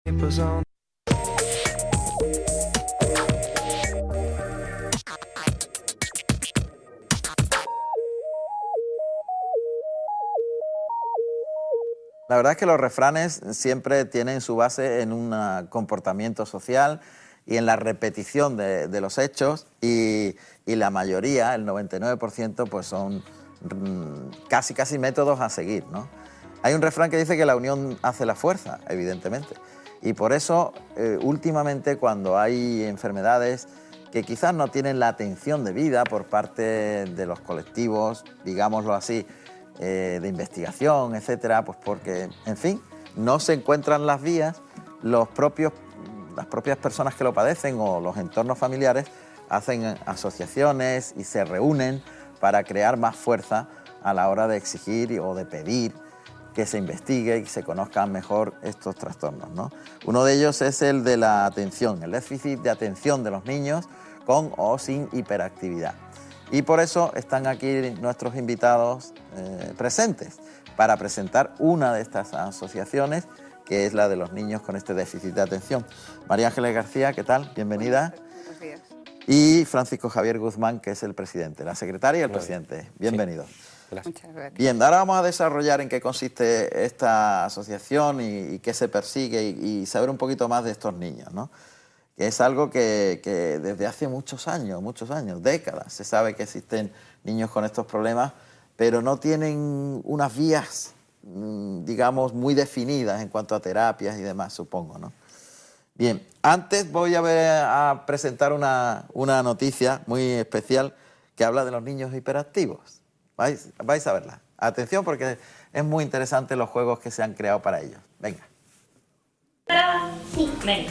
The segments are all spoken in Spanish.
La verdad es que los refranes siempre tienen su base en un comportamiento social y en la repetición de los hechos y la mayoría, el 99%, pues son casi métodos a seguir, ¿no? Hay un refrán que dice que la unión hace la fuerza, evidentemente, y por eso últimamente cuando hay enfermedades que quizás no tienen la atención debida por parte de los colectivos, digámoslo así, de investigación, etcétera, pues porque, en fin, no se encuentran las vías, las propias personas que lo padecen o los entornos familiares hacen asociaciones y se reúnen para crear más fuerza a la hora de exigir o de pedir que se investigue y se conozcan mejor estos trastornos, ¿no? Uno de ellos es el de la atención, el déficit de atención de los niños con o sin hiperactividad. Y por eso están aquí nuestros invitados presentes para presentar una de estas asociaciones, que es la de los niños con este déficit de atención. María Ángeles García, ¿qué tal? Bienvenida. Buenos días. Y Francisco Javier Guzmán, que es el presidente, la secretaria y el presidente. Bienvenidos. Sí. Muchas gracias. Bien, ahora vamos a desarrollar en qué consiste esta asociación y qué se persigue y saber un poquito más de estos niños, ¿no? Que es algo que desde hace muchos años, décadas, se sabe que existen niños con estos problemas, pero no tienen unas vías, digamos, muy definidas en cuanto a terapias y demás, supongo, ¿no? Bien, antes voy a presentar una noticia muy especial que habla de los niños hiperactivos. Vais a verla. Atención porque es muy interesante los juegos que se han creado para ellos. Venga. Sí, venga.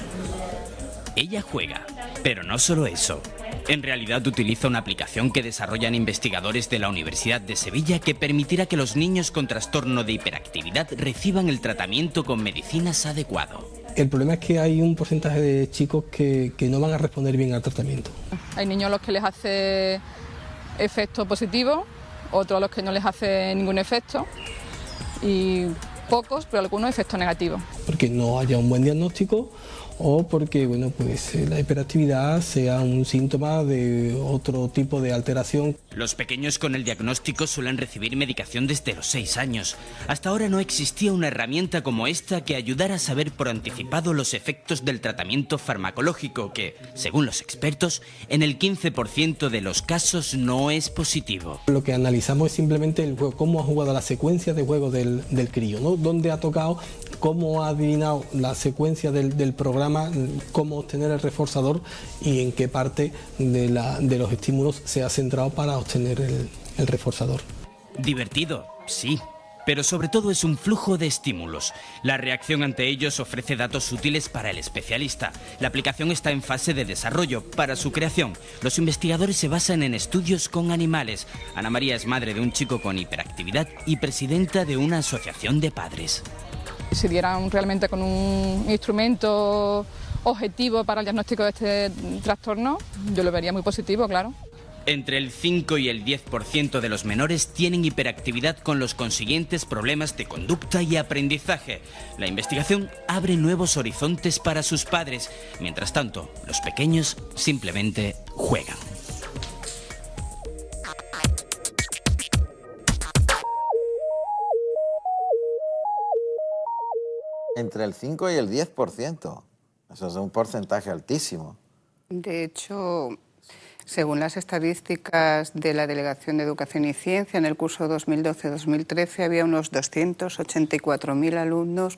Ella juega, pero no solo eso. En realidad utiliza una aplicación que desarrollan investigadores de la Universidad de Sevilla que permitirá que los niños con trastorno de hiperactividad reciban el tratamiento con medicinas adecuado. El problema es que hay un porcentaje de chicos que no van a responder bien al tratamiento. Hay niños a los que les hace efecto positivo, otros a los que no les hace ningún efecto y pocos, pero algunos efectos negativos. Porque no haya un buen diagnóstico o porque bueno, pues, la hiperactividad sea un síntoma de otro tipo de alteración. Los pequeños con el diagnóstico suelen recibir medicación desde los 6 años. Hasta ahora no existía una herramienta como esta que ayudara a saber por anticipado los efectos del tratamiento farmacológico que, según los expertos, en el 15% de los casos no es positivo. Lo que analizamos es simplemente el juego, cómo ha jugado la secuencia de juego del crío, ¿no? Dónde ha tocado, cómo ha adivinado la secuencia del programa, cómo obtener el reforzador y en qué parte de los estímulos se ha centrado para obtener el reforzador. Divertido, sí, pero sobre todo es un flujo de estímulos. La reacción ante ellos ofrece datos útiles para el especialista. La aplicación está en fase de desarrollo. Para su creación, los investigadores se basan en estudios con animales. Ana María es madre de un chico con hiperactividad y presidenta de una asociación de padres. Si dieran realmente con un instrumento objetivo para el diagnóstico de este trastorno, yo lo vería muy positivo, claro. Entre el 5 y el 10% de los menores tienen hiperactividad con los consiguientes problemas de conducta y aprendizaje. La investigación abre nuevos horizontes para sus padres. Mientras tanto, los pequeños simplemente juegan. Entre el 5 y el 10%. Eso es un porcentaje altísimo. De hecho, según las estadísticas de la Delegación de Educación y Ciencia, en el curso 2012-2013 había unos 284.000 alumnos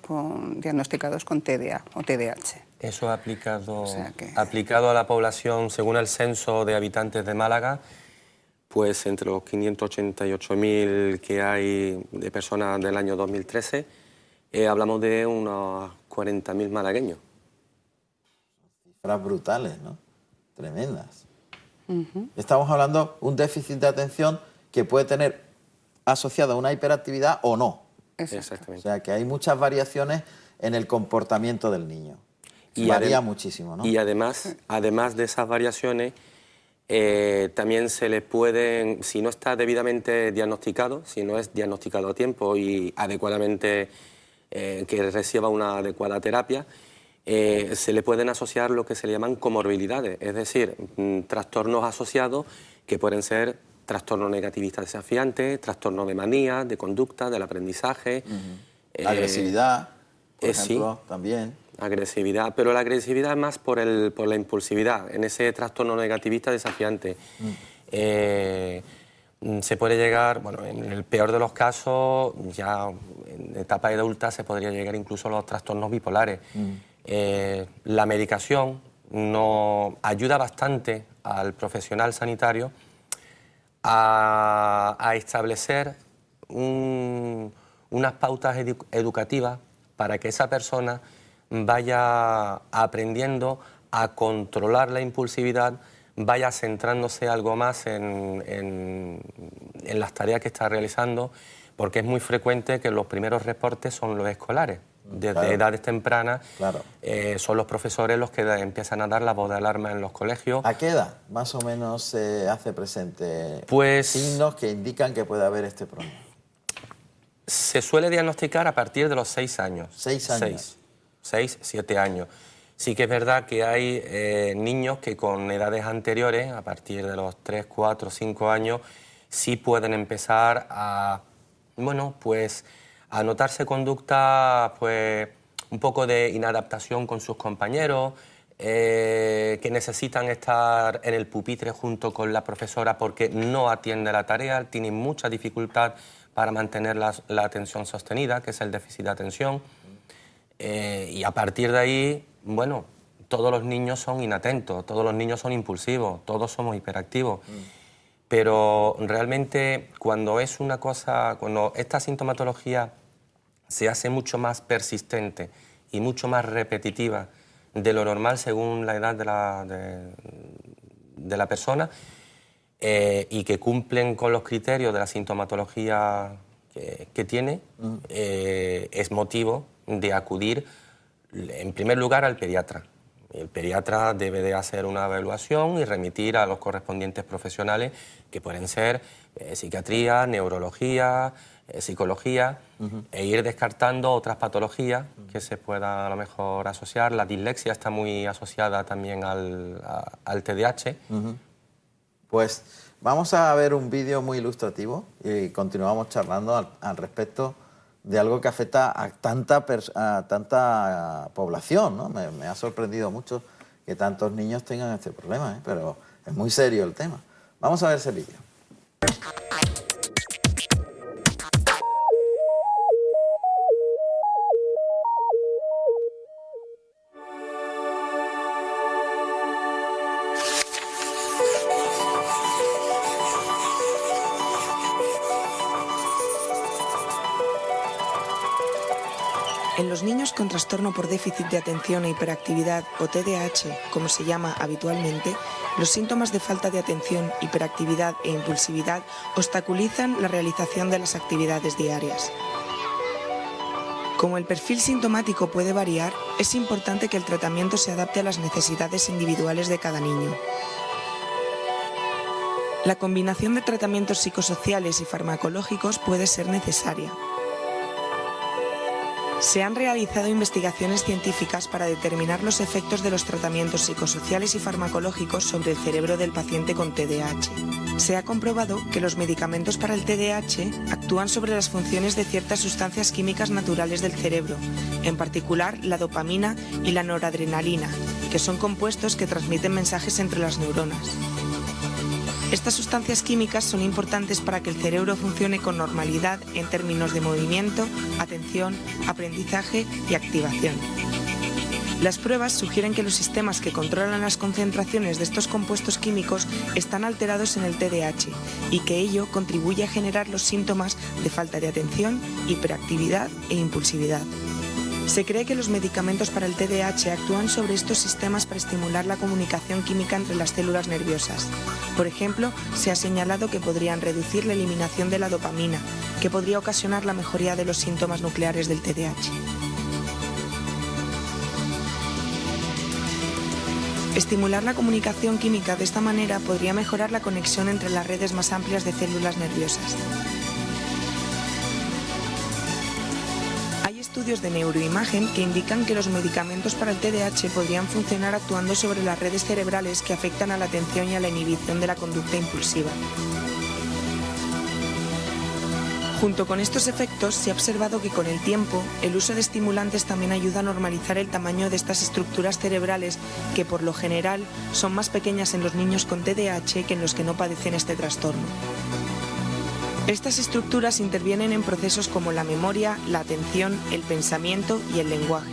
diagnosticados con TDA o TDAH. Eso aplicado a la población, según el censo de habitantes de Málaga, pues entre los 588.000 que hay de personas del año 2013, hablamos de unos 40.000 malagueños. Cifras brutales, ¿no? Tremendas. Estamos hablando de un déficit de atención que puede tener asociado a una hiperactividad o no. Exactamente. O sea, que hay muchas variaciones en el comportamiento del niño. Y varía muchísimo, ¿no? Y además de esas variaciones, también se le pueden, si no está debidamente diagnosticado, si no es diagnosticado a tiempo y adecuadamente, que reciba una adecuada terapia, se le pueden asociar lo que se le llaman comorbilidades, es decir, trastornos asociados que pueden ser trastorno negativista desafiante, trastorno de manía, de conducta, del aprendizaje. Agresividad, por ejemplo, sí, también. Agresividad, pero la agresividad es más por la impulsividad, en ese trastorno negativista desafiante. Se puede llegar, bueno, en el peor de los casos, ya en etapa adulta se podría llegar incluso a los trastornos bipolares. La medicación ayuda bastante al profesional sanitario a establecer unas pautas educativas para que esa persona vaya aprendiendo a controlar la impulsividad, vaya centrándose algo más en las tareas que está realizando, porque es muy frecuente que los primeros reportes son los escolares. Desde edades tempranas son los profesores los que empiezan a dar la voz de alarma en los colegios. ¿A qué edad más o menos se hace presente signos que indican que puede haber este problema? Se suele diagnosticar a partir de los 6 años. 6 años. 6, 7 años. Sí que es verdad que hay niños que con edades anteriores, a partir de los 3, 4, 5 años, sí pueden empezar a, bueno, pues, a notarse conducta, pues, un poco de inadaptación con sus compañeros, que necesitan estar en el pupitre junto con la profesora porque no atiende la tarea, tienen mucha dificultad para mantener la atención sostenida, que es el déficit de atención. Y a partir de ahí, bueno, todos los niños son inatentos, todos los niños son impulsivos, todos somos hiperactivos. Pero realmente cuando es una cosa, cuando esta sintomatología se hace mucho más persistente y mucho más repetitiva de lo normal según la edad de la persona, y que cumplen con los criterios de la sintomatología que tiene, es motivo de acudir en primer lugar al pediatra. El pediatra debe de hacer una evaluación y remitir a los correspondientes profesionales, que pueden ser psiquiatría, neurología, psicología, e ir descartando otras patologías que se puedan a lo mejor asociar. La dislexia está muy asociada también al TDAH. Pues vamos a ver un vídeo muy ilustrativo y continuamos charlando al respecto de algo que afecta a tanta población, ¿no? Me ha sorprendido mucho que tantos niños tengan este problema, pero es muy serio el tema. Vamos a ver ese vídeo. En los niños con trastorno por déficit de atención e hiperactividad, o TDAH, como se llama habitualmente, los síntomas de falta de atención, hiperactividad e impulsividad obstaculizan la realización de las actividades diarias. Como el perfil sintomático puede variar, es importante que el tratamiento se adapte a las necesidades individuales de cada niño. La combinación de tratamientos psicosociales y farmacológicos puede ser necesaria. Se han realizado investigaciones científicas para determinar los efectos de los tratamientos psicosociales y farmacológicos sobre el cerebro del paciente con TDAH. Se ha comprobado que los medicamentos para el TDAH actúan sobre las funciones de ciertas sustancias químicas naturales del cerebro, en particular la dopamina y la noradrenalina, que son compuestos que transmiten mensajes entre las neuronas. Estas sustancias químicas son importantes para que el cerebro funcione con normalidad en términos de movimiento, atención, aprendizaje y activación. Las pruebas sugieren que los sistemas que controlan las concentraciones de estos compuestos químicos están alterados en el TDAH y que ello contribuye a generar los síntomas de falta de atención, hiperactividad e impulsividad. Se cree que los medicamentos para el TDAH actúan sobre estos sistemas para estimular la comunicación química entre las células nerviosas. Por ejemplo, se ha señalado que podrían reducir la eliminación de la dopamina, que podría ocasionar la mejoría de los síntomas nucleares del TDAH. Estimular la comunicación química de esta manera podría mejorar la conexión entre las redes más amplias de células nerviosas. estudios de neuroimagen que indican que los medicamentos para el TDAH podrían funcionar actuando sobre las redes cerebrales que afectan a la atención y a la inhibición de la conducta impulsiva. Junto con estos efectos, se ha observado que con el tiempo, el uso de estimulantes también ayuda a normalizar el tamaño de estas estructuras cerebrales que, por lo general, son más pequeñas en los niños con TDAH que en los que no padecen este trastorno. Estas estructuras intervienen en procesos como la memoria, la atención, el pensamiento y el lenguaje.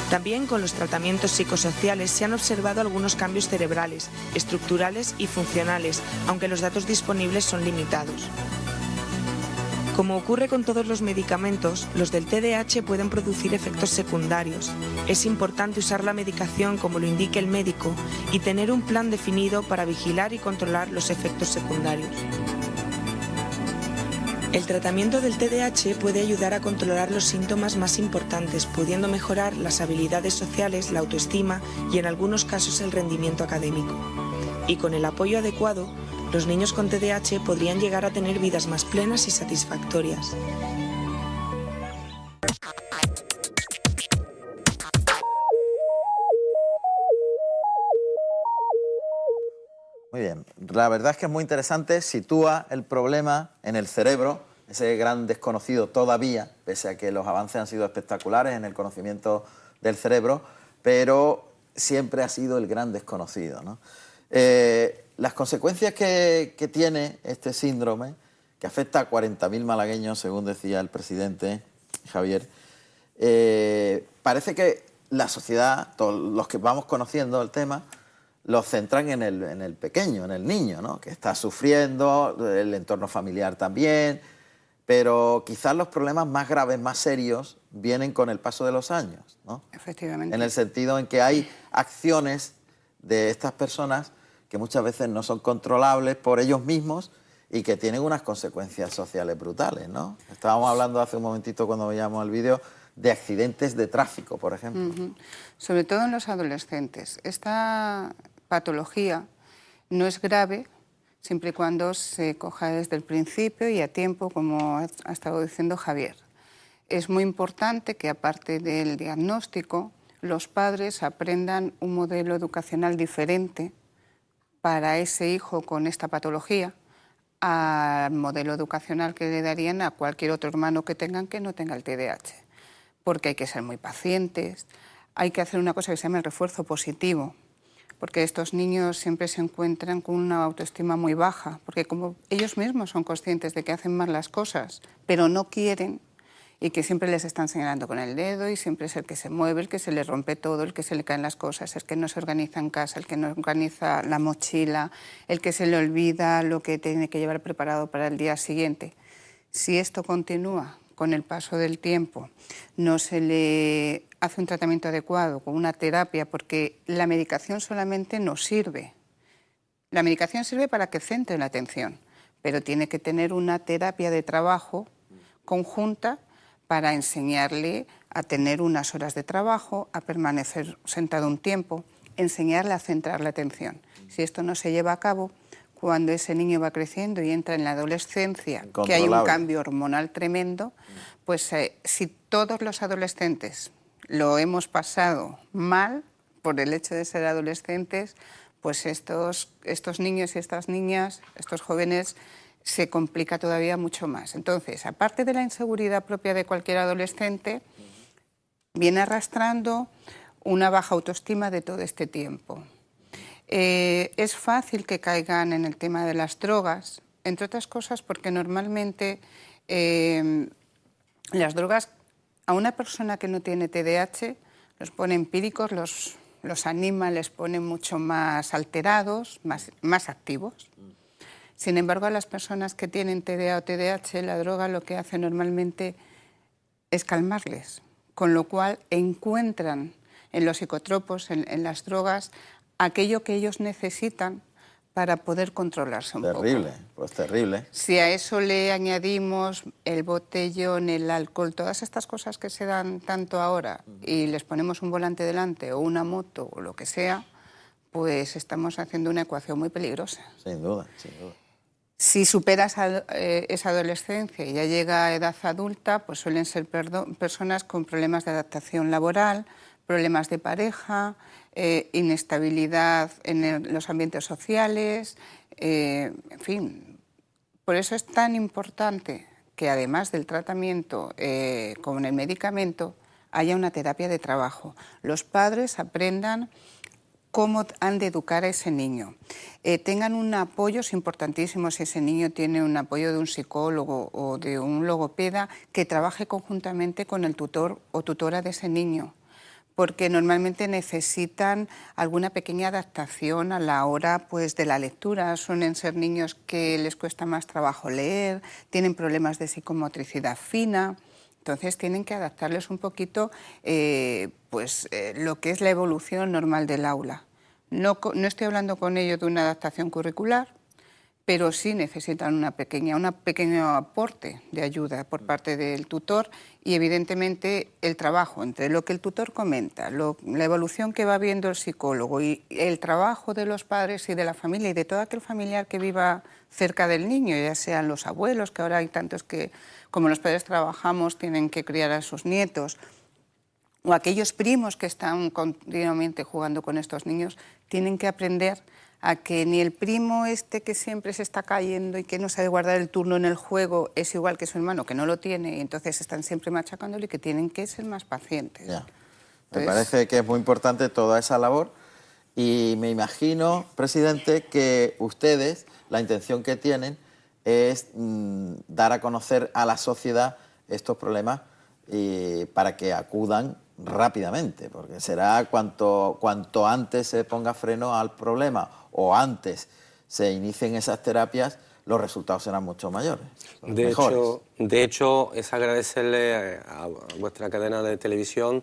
También con los tratamientos psicosociales se han observado algunos cambios cerebrales, estructurales y funcionales, aunque los datos disponibles son limitados. Como ocurre con todos los medicamentos, los del TDAH pueden producir efectos secundarios. Es importante usar la medicación como lo indique el médico y tener un plan definido para vigilar y controlar los efectos secundarios. El tratamiento del TDAH puede ayudar a controlar los síntomas más importantes, pudiendo mejorar las habilidades sociales, la autoestima y en algunos casos el rendimiento académico. Y con el apoyo adecuado, los niños con TDAH podrían llegar a tener vidas más plenas y satisfactorias. Muy bien, la verdad es que es muy interesante, sitúa el problema en el cerebro, ese gran desconocido todavía, pese a que los avances han sido espectaculares en el conocimiento del cerebro, pero siempre ha sido el gran desconocido, ¿no? Las consecuencias que tiene este síndrome, que afecta a 40.000 malagueños, según decía el presidente Javier, parece que la sociedad, todos los que vamos conociendo el tema, los centran en el pequeño, en el niño, ¿no? Que está sufriendo, el entorno familiar también, pero quizás los problemas más graves, más serios, vienen con el paso de los años, ¿no? Efectivamente. En el sentido en que hay acciones de estas personas que muchas veces no son controlables por ellos mismos y que tienen unas consecuencias sociales brutales, ¿no? Estábamos hablando hace un momentito cuando veíamos el vídeo de accidentes de tráfico, por ejemplo. Sobre todo en los adolescentes. Esta patología no es grave siempre y cuando se coja desde el principio y a tiempo, como ha estado diciendo Javier. Es muy importante que, aparte del diagnóstico, los padres aprendan un modelo educacional diferente para ese hijo con esta patología al modelo educacional que le darían a cualquier otro hermano que tengan que no tenga el TDAH. Porque hay que ser muy pacientes, hay que hacer una cosa que se llama el refuerzo positivo, porque estos niños siempre se encuentran con una autoestima muy baja, porque como ellos mismos son conscientes de que hacen mal las cosas, pero no quieren, y que siempre les están señalando con el dedo y siempre es el que se mueve, el que se le rompe todo, el que se le caen las cosas, el que no se organiza en casa, el que no organiza la mochila, el que se le olvida lo que tiene que llevar preparado para el día siguiente. Si esto continúa con el paso del tiempo, no se le hace un tratamiento adecuado con una terapia, porque la medicación solamente no sirve. La medicación sirve para que centre la atención, pero tiene que tener una terapia de trabajo conjunta para enseñarle a tener unas horas de trabajo, a permanecer sentado un tiempo, enseñarle a centrar la atención. Si esto no se lleva a cabo, cuando ese niño va creciendo y entra en la adolescencia, que hay un cambio hormonal tremendo, pues si todos los adolescentes lo hemos pasado mal por el hecho de ser adolescentes, pues estos niños y estas niñas, estos jóvenes, se complica todavía mucho más. Entonces, aparte de la inseguridad propia de cualquier adolescente, viene arrastrando una baja autoestima de todo este tiempo. Es fácil que caigan en el tema de las drogas, entre otras cosas porque normalmente las drogas a una persona que no tiene TDAH los pone empíricos, los anima, les pone mucho más alterados, más activos. Sin embargo, a las personas que tienen TDA o TDAH, la droga lo que hace normalmente es calmarles, con lo cual encuentran en los psicotropos, en las drogas, aquello que ellos necesitan para poder controlarse un poco. Terrible, pues terrible. Si a eso le añadimos el botellón, el alcohol, todas estas cosas que se dan tanto ahora, y les ponemos un volante delante o una moto o lo que sea, pues estamos haciendo una ecuación muy peligrosa. Sin duda, sin duda. Si supera esa adolescencia y ya llega a edad adulta, pues suelen ser personas con problemas de adaptación laboral, problemas de pareja, inestabilidad en los ambientes sociales, en fin. Por eso es tan importante que además del tratamiento con el medicamento haya una terapia de trabajo. Los padres aprendan cómo han de educar a ese niño. Tengan un apoyo, es importantísimo si ese niño tiene un apoyo de un psicólogo o de un logopeda, que trabaje conjuntamente con el tutor o tutora de ese niño, porque normalmente necesitan alguna pequeña adaptación a la hora pues, de la lectura. Suelen ser niños que les cuesta más trabajo leer, tienen problemas de psicomotricidad fina. Entonces tienen que adaptarles un poquito lo que es la evolución normal del aula. No estoy hablando con ellos de una adaptación curricular, pero sí necesitan un pequeño aporte de ayuda por parte del tutor y evidentemente el trabajo entre lo que el tutor comenta, la evolución que va viendo el psicólogo y el trabajo de los padres y de la familia y de todo aquel familiar que viva cerca del niño, ya sean los abuelos, que ahora hay tantos que, como los padres trabajamos, tienen que criar a sus nietos, o aquellos primos que están continuamente jugando con estos niños, tienen que aprender a que ni el primo que siempre se está cayendo y que no sabe guardar el turno en el juego es igual que su hermano que no lo tiene y entonces están siempre machacándole, y que tienen que ser más pacientes. Ya. Me parece que es muy importante toda esa labor y me imagino, presidente, que ustedes, la intención que tienen es dar a conocer a la sociedad estos problemas para que acudan rápidamente, porque será cuanto antes se ponga freno al problema o antes se inicien esas terapias, los resultados serán mucho mayores. De hecho, es agradecerle a vuestra cadena de televisión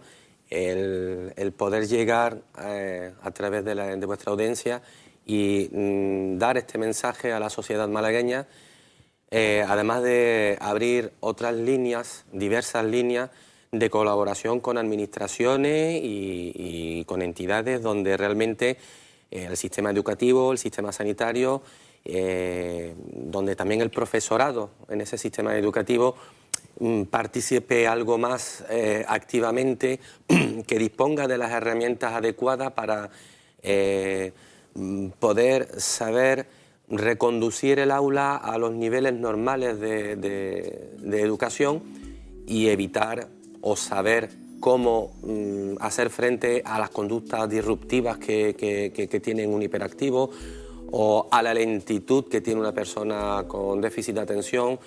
el poder llegar a través de vuestra audiencia y dar este mensaje a la sociedad malagueña, además de abrir otras líneas, diversas líneas, de colaboración con administraciones y con entidades donde realmente el sistema educativo, el sistema sanitario, donde también el profesorado en ese sistema educativo participe algo más activamente, que disponga de las herramientas adecuadas para poder saber reconducir el aula a los niveles normales de educación y evitar o saber cómo hacer frente a las conductas disruptivas que tienen un hiperactivo o a la lentitud que tiene una persona con déficit de atención,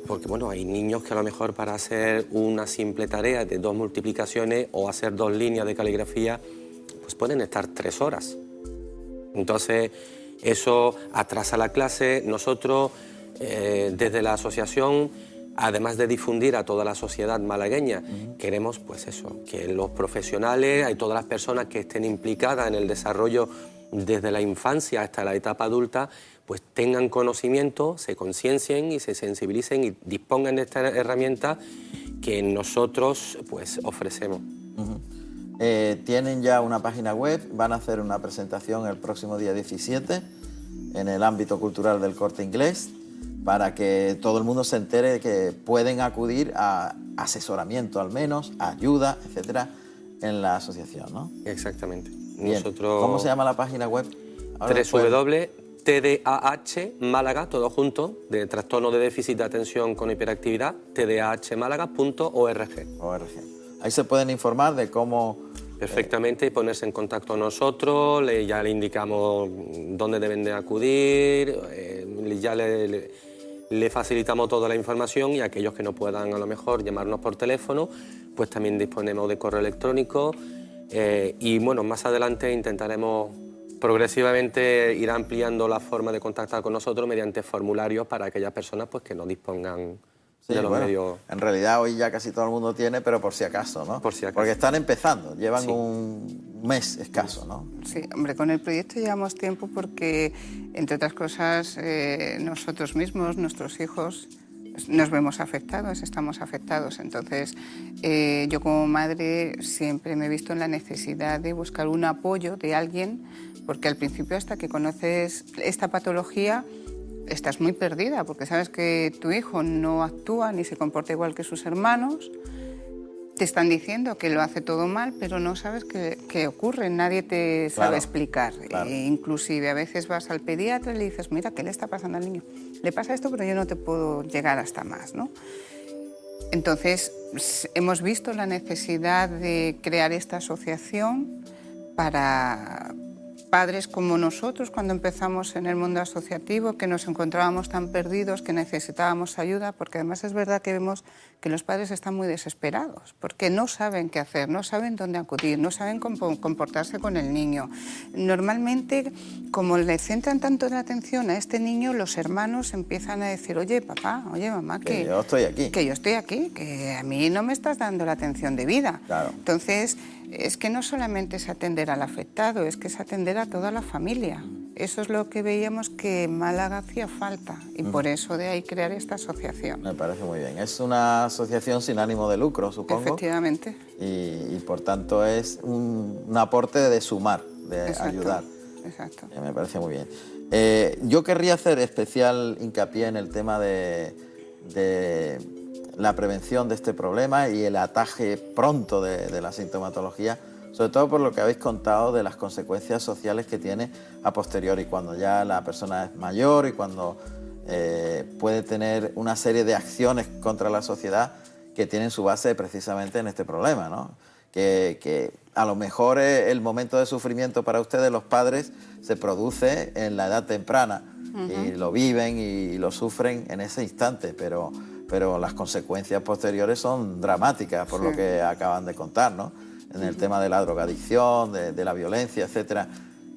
porque bueno, hay niños que a lo mejor para hacer una simple tarea de 2 multiplicaciones o hacer 2 líneas de caligrafía, pues pueden estar 3 horas. Entonces, eso atrasa la clase. Nosotros, desde la asociación, además de difundir a toda la sociedad malagueña, queremos pues eso, que los profesionales y todas las personas que estén implicadas en el desarrollo desde la infancia hasta la etapa adulta, pues tengan conocimiento, se conciencien y se sensibilicen y dispongan de esta herramienta que nosotros pues ofrecemos. Tienen ya una página web, van a hacer una presentación el próximo día 17 en el ámbito cultural del Corte Inglés, para que todo el mundo se entere de que pueden acudir a asesoramiento al menos, a ayuda, etcétera, en la asociación, ¿no? Exactamente. Nosotros... ¿Cómo se llama la página web? www.tdah Málaga, todo junto, de trastorno de déficit de atención con hiperactividad, tdahmálaga.org. Ahí se pueden informar de cómo... Perfectamente, y ponerse en contacto con nosotros, ya le indicamos dónde deben de acudir, ya le facilitamos toda la información, y aquellos que no puedan a lo mejor llamarnos por teléfono, pues también disponemos de correo electrónico, y bueno, más adelante intentaremos progresivamente ir ampliando la forma de contactar con nosotros mediante formularios para aquellas personas pues, que no dispongan de los medios. En realidad hoy ya casi todo el mundo tiene, pero por si acaso, ¿no? Por si acaso. Porque están empezando, llevan un mes escaso, ¿no? Sí, hombre, con el proyecto llevamos tiempo porque, entre otras cosas, nosotros mismos, nuestros hijos, nos vemos afectados, estamos afectados. Entonces, yo como madre siempre me he visto en la necesidad de buscar un apoyo de alguien, porque al principio, hasta que conoces esta patología, estás muy perdida porque sabes que tu hijo no actúa ni se comporta igual que sus hermanos. Te están diciendo que lo hace todo mal, pero no sabes qué ocurre, nadie te sabe explicar. Claro. Inclusive a veces vas al pediatra y le dices, mira, ¿qué le está pasando al niño? Le pasa esto, pero yo no te puedo llegar hasta más, ¿no? Entonces, hemos visto la necesidad de crear esta asociación para padres como nosotros, cuando empezamos en el mundo asociativo, que nos encontrábamos tan perdidos, que necesitábamos ayuda, porque además es verdad que vemos que los padres están muy desesperados, porque no saben qué hacer, no saben dónde acudir, no saben cómo comportarse con el niño. Normalmente, como le centran tanto la atención a este niño, los hermanos empiezan a decir, oye, papá, oye, mamá, que yo estoy aquí. Que yo estoy aquí, que a mí no me estás dando la atención debida. Claro. Entonces, es que no solamente es atender al afectado, es que es atender a toda la familia. Eso es lo que veíamos que en Málaga hacía falta y por eso de ahí crear esta asociación. Me parece muy bien. Es una asociación sin ánimo de lucro, supongo. Efectivamente. Y por tanto es un aporte de sumar, de ayudar. Exacto. Me parece muy bien. Yo querría hacer especial hincapié en el tema de la prevención de este problema y el ataje pronto de la sintomatología, sobre todo por lo que habéis contado de las consecuencias sociales que tiene a posteriori, cuando ya la persona es mayor y cuando puede tener una serie de acciones contra la sociedad que tienen su base precisamente en este problema, ¿no? Que a lo mejor el momento de sufrimiento para ustedes, los padres, se produce en la edad temprana y lo viven y lo sufren en ese instante, pero las consecuencias posteriores son dramáticas por lo que acaban de contar, ¿no? En el tema de la drogadicción, de la violencia, etcétera,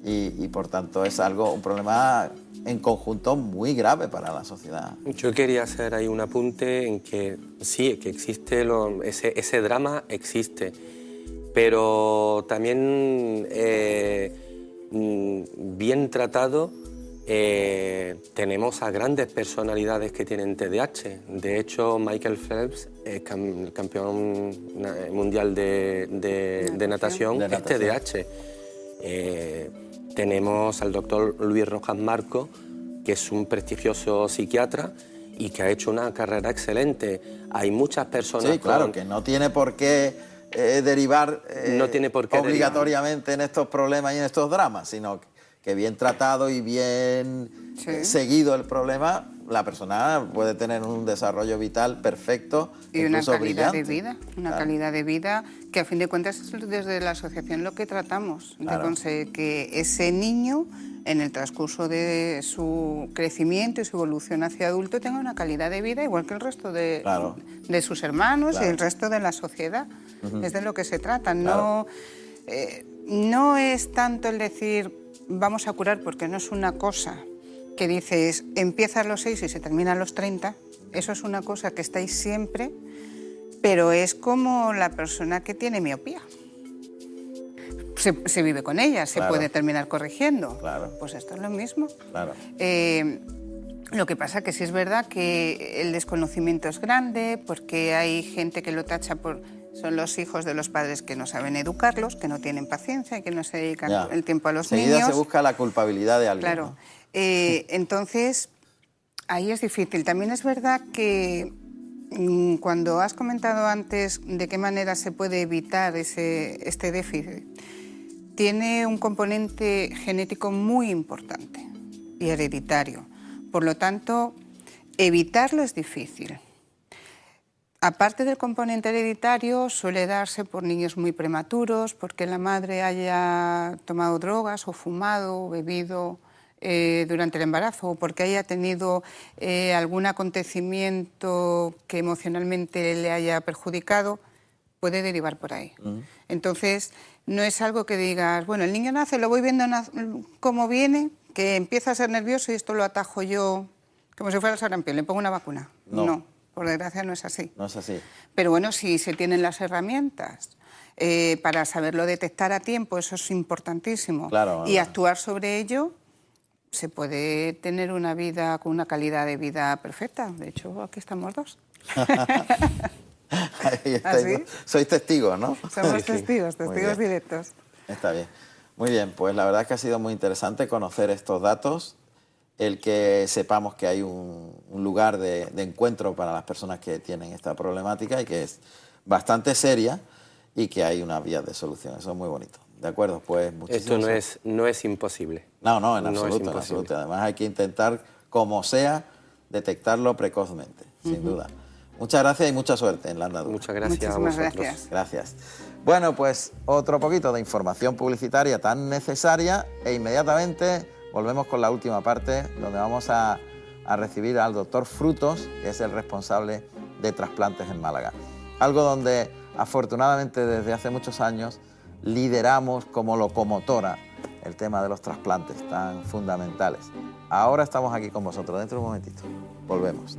y por tanto es un problema en conjunto muy grave para la sociedad. Yo quería hacer ahí un apunte en que sí, que existe ese drama existe, pero también bien tratado. Tenemos a grandes personalidades que tienen TDAH. De hecho, Michael Phelps, campeón mundial de natación, es TDAH. Tenemos al doctor Luis Rojas Marco, que es un prestigioso psiquiatra y que ha hecho una carrera excelente. Hay muchas personas... Sí, claro, que no tiene por qué derivar obligatoriamente en estos problemas y en estos dramas, sino que bien tratado y bien seguido el problema, la persona puede tener un desarrollo vital perfecto y una calidad brillante. De vida, calidad de vida que a fin de cuentas es desde la asociación lo que tratamos, de conseguir que ese niño en el transcurso de su crecimiento y su evolución hacia adulto tenga una calidad de vida igual que el resto de sus hermanos y el resto de la sociedad. Es de lo que se trata. No es tanto el decir vamos a curar, porque no es una cosa que dices empieza a los 6 y se termina a los 30, eso es una cosa que estáis siempre, pero es como la persona que tiene miopía. Se vive con ella, se puede terminar corrigiendo. Pues esto es lo mismo. Lo que pasa que sí es verdad que el desconocimiento es grande, porque hay gente que lo tacha por... Son los hijos de los padres que no saben educarlos, que no tienen paciencia y que no se dedican el tiempo a los niños. Enseguida se busca la culpabilidad de alguien. Claro. ¿No? Entonces, ahí es difícil. También es verdad que cuando has comentado antes de qué manera se puede evitar este déficit, tiene un componente genético muy importante y hereditario. Por lo tanto, evitarlo es difícil. Aparte del componente hereditario, suele darse por niños muy prematuros, porque la madre haya tomado drogas o fumado o bebido durante el embarazo, o porque haya tenido algún acontecimiento que emocionalmente le haya perjudicado, puede derivar por ahí. Entonces, no es algo que digas, bueno, el niño nace, lo voy viendo cómo viene, que empieza a ser nervioso y esto lo atajo yo como si fuera el sarampión, le pongo una vacuna. No. Por desgracia no es así. No es así. Pero bueno, si se tienen las herramientas para saberlo detectar a tiempo, eso es importantísimo. Y actuar sobre ello, se puede tener una vida con una calidad de vida perfecta. De hecho, aquí estamos dos. Ahí estáis, sois testigos, ¿no? Somos testigos directos. Está bien. Muy bien, pues la verdad es que ha sido muy interesante conocer estos datos el que sepamos que hay un lugar de encuentro para las personas que tienen esta problemática y que es bastante seria y que hay una vía de solución. Eso es muy bonito. ¿De acuerdo? Pues muchísimas Esto no es imposible. No, en absoluto, en absoluto. Además hay que intentar, como sea, detectarlo precozmente, sin duda. Muchas gracias y mucha suerte en la andadura. Muchas gracias a vosotros. Gracias. Bueno, pues otro poquito de información publicitaria tan necesaria e inmediatamente volvemos con la última parte, donde vamos a recibir al doctor Frutos, que es el responsable de trasplantes en Málaga. Algo donde, afortunadamente, desde hace muchos años, lideramos como locomotora el tema de los trasplantes tan fundamentales. Ahora estamos aquí con vosotros, dentro de un momentito. Volvemos.